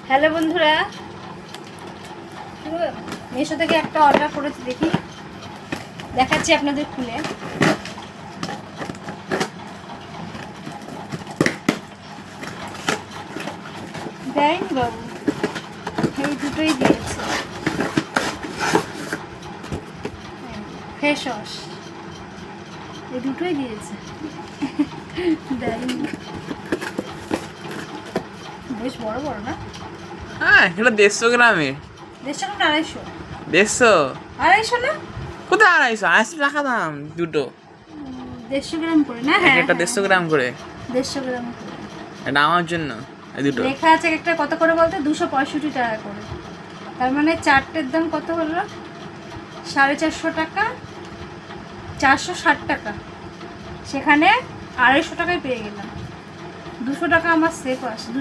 Hello বন্ধুরা, মিশো থেকে একটা অর্ডার করেছি, দেখি দেখাচ্ছি আপনাদের খুলে। দেয়নি বাবু, এই দুটোই দিয়েছে। ফেস ওয়াশ এই দুটোই দিয়েছে, দেয়নি। বেশ বড় বড় না? হ্যাঁ, এটা 150 গ্রামের। 150 গ্রাম না 250? 150? 250 না? কোথায় 250 টাকা দাম দুটো। 150 গ্রাম করে না? হ্যাঁ, একটা 150 গ্রাম করে। 150 গ্রাম করে। এটা আমার জন্য এই দুটো। লেখা আছে একটা কত করে বলতে, 265 টাকা করে। তার মানে চারটের দাম কত হলো? 450 টাকা, 460 টাকা। সেখানে 250 টাকায় পেয়ে গেলাম। 200 টাকা আমার সেফ আসে।